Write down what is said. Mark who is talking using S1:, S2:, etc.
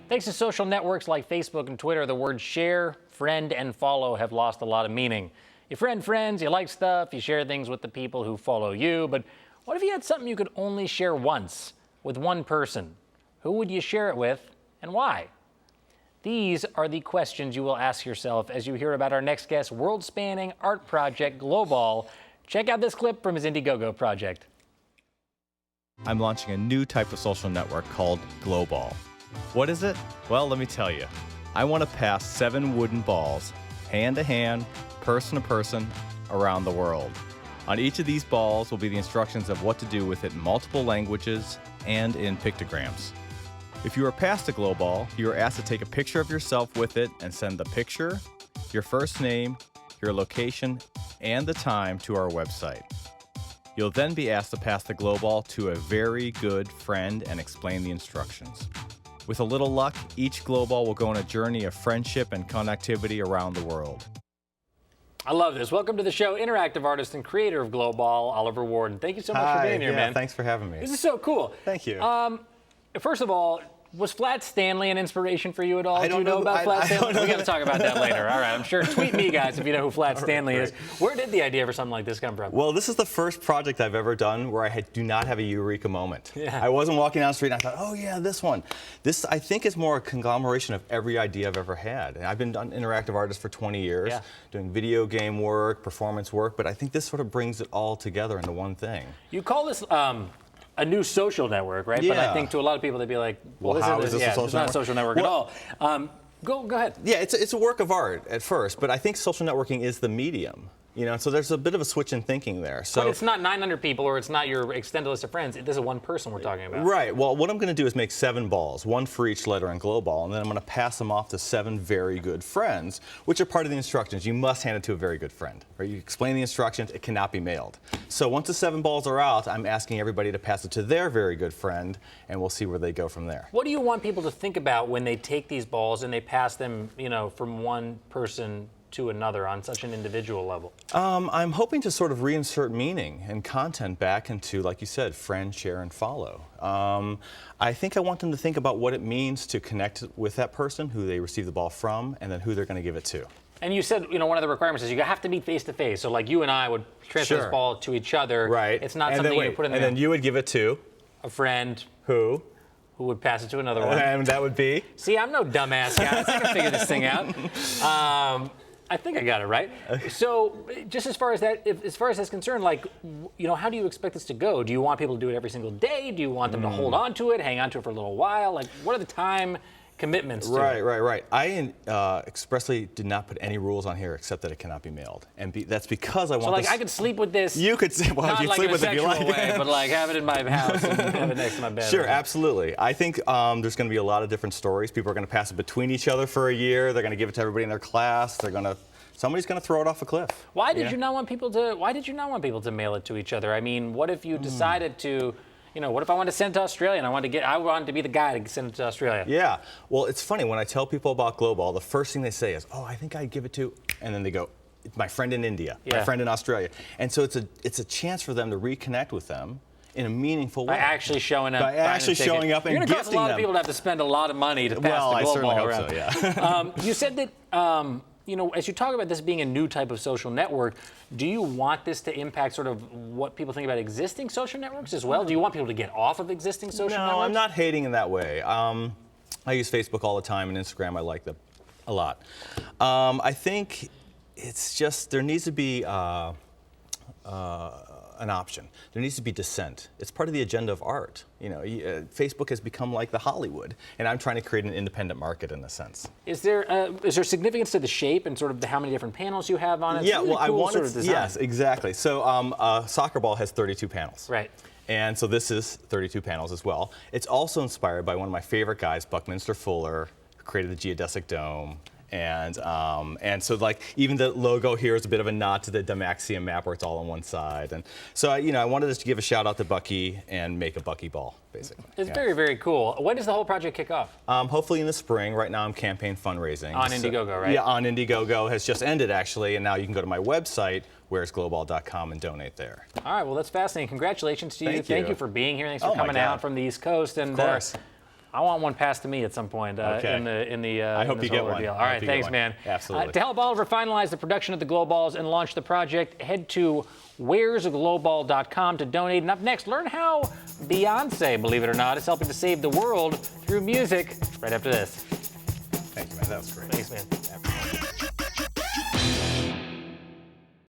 S1: Thanks to social networks like Facebook and Twitter, the words share, friend, and follow have lost a lot of meaning. You friend friends, you like stuff, you share things with the people who follow you, but what if you had something you could only share once with one person? Who would you share it with and why? These are the questions you will ask yourself as you hear about our next guest's world-spanning art project, GLOBALL. Check out this clip from his Indiegogo project.
S2: I'm launching a new type of social network called GLOBALL. What is it? Well, let me tell you. I want to pass 7 wooden balls, hand to hand, person to person, around the world. On each of these balls will be the instructions of what to do with it in multiple languages and in pictograms. If you are passed a GLOBALL, you are asked to take a picture of yourself with it and send the picture, your first name, your location, and the time to our website. You'll then be asked to pass the GLOBALL to a very good friend and explain the instructions. With a little luck, each GLOBALL will go on a journey of friendship and connectivity around the world.
S1: I love this. Welcome to the show, interactive artist and creator of GLOBALL, Oliver Warden. Thank you so much for being here, man.
S2: Thanks for having me.
S1: This is so cool.
S2: Thank you.
S1: First of all, was Flat Stanley an inspiration for you at all?
S2: Do
S1: you know about Flat Stanley?
S2: We
S1: got to talk about that later. All right, I'm sure. Tweet me, guys, if you know who Flat Stanley is. Where did the idea for something like this come from?
S2: Well, this is the first project I've ever done where I do not have a eureka moment.
S1: Yeah.
S2: I wasn't walking down the street and I thought, oh yeah, this one. This, I think, is more a conglomeration of every idea I've ever had. And I've been an interactive artist for 20 years, doing video game work, performance work, but I think this sort of brings it all together into one thing.
S1: You call this a new social network, right?
S2: Yeah.
S1: But I think to a lot of people, they'd be like, well,
S2: how is this a social
S1: it's not a social network at all. Go ahead.
S2: Yeah, it's a work of art at first, but I think social networking is the medium. You know, so there's a bit of a switch in thinking there. So
S1: but it's not 900 people, or it's not your extended list of friends. This is one person we're talking about.
S2: Right. Well, what I'm going to do is make 7 balls, 1 for each letter in GLOBALL, and then I'm going to pass them off to 7 very good friends, which are part of the instructions. You must hand it to a very good friend. Right? You explain the instructions. It cannot be mailed. So once the 7 balls are out, I'm asking everybody to pass it to their very good friend, and we'll see where they go from there.
S1: What do you want people to think about when they take these balls and they pass them, you know, from one person to another on such an individual level?
S2: I'm hoping to sort of reinsert meaning and content back into, like you said, friend, share, and follow. I think I want them to think about what it means to connect with that person who they receive the ball from, and then who they're going to give it to.
S1: And you said, you know, one of the requirements is you have to meet face to face. So like you and I would transfer this ball to each other.
S2: Right.
S1: It's not something you put in the
S2: And then you would give it to
S1: a friend
S2: who
S1: would pass it to another one.
S2: And that would be?
S1: See, I'm no dumbass, guys. I can figure this thing out. I think I got it right. So, just as far as that's concerned, like, you know, how do you expect this to go? Do you want people to do it every single day? Do you want them to hold on to it, hang on to it for a little while? Like, what are the time commitments to it?
S2: Right. I expressly did not put any rules on here except that it cannot be mailed, and that's because I want.
S1: So, like, I could sleep with this.
S2: You could, well,
S1: not
S2: you
S1: like
S2: sleep
S1: in a
S2: with it if you
S1: sexual
S2: like.
S1: way, but like have it in my house and have it next to my bed.
S2: Sure, absolutely. I think there's going to be a lot of different stories. People are going to pass it between each other for a year. They're going to give it to everybody in their class. Somebody's going to throw it off a cliff.
S1: Why did you not want people to mail it to each other? I mean, what if you decided to, you know, what if I wanted to send it to Australia and I wanted to be the guy to send it to Australia?
S2: Yeah. Well, it's funny when I tell people about GLOBALL, the first thing they say is, "Oh, I think I'd give it to," and then they go, "It's my friend in India, my friend in Australia," and so it's a chance for them to reconnect with them in a meaningful way.
S1: By actually showing up.
S2: By actually showing up and
S1: You're
S2: gifting them.
S1: You're going to cause a lot of people to have to spend a lot of money to pass the GLOBALL
S2: I certainly hope
S1: around.
S2: so, yeah.
S1: You said that. You know, as you talk about this being a new type of social network, do you want this to impact sort of what people think about existing social networks as well? Do you want people to get off of existing social networks?
S2: No, I'm not hating in that way. I use Facebook all the time and Instagram. I like them a lot. I think it's just there needs to be an option. There needs to be dissent. It's part of the agenda of art. You know, Facebook has become like the Hollywood, and I'm trying to create an independent market in a sense.
S1: Is there significance to the shape and sort of how many different panels you have on it?
S2: Yeah,
S1: really
S2: well,
S1: cool
S2: I wanted
S1: sort of design.
S2: Yes, exactly. So a soccer ball has 32 panels.
S1: Right.
S2: And so this is 32 panels as well. It's also inspired by one of my favorite guys, Buckminster Fuller, who created the geodesic dome. And so like even the logo here is a bit of a nod to the Dymaxion map where it's all on one side. And so I wanted us to give a shout out to Bucky and make a Bucky ball, basically.
S1: It's very, very cool. When does the whole project kick off?
S2: Hopefully in the spring. Right now I'm campaign fundraising.
S1: On Indiegogo, right?
S2: Yeah, on Indiegogo. Has just ended actually, and now you can go to my website, where'sglobal.com, and donate there.
S1: All right, well that's fascinating. Congratulations to you.
S2: Thank you
S1: for being here. Thanks for
S2: Oh my
S1: coming
S2: God.
S1: out from the East Coast. And
S2: Of course.
S1: I want one passed to me at some point in the
S2: I hope you get one.
S1: All right, thanks, man.
S2: Absolutely.
S1: To help Oliver finalize the production of the GLOBALLs and launch the project, head to where'sglobal.com to donate. And up next, learn how Beyonce, believe it or not, is helping to save the world through music. Right after this.
S2: Thank you, man. That was great.
S1: Thanks, man.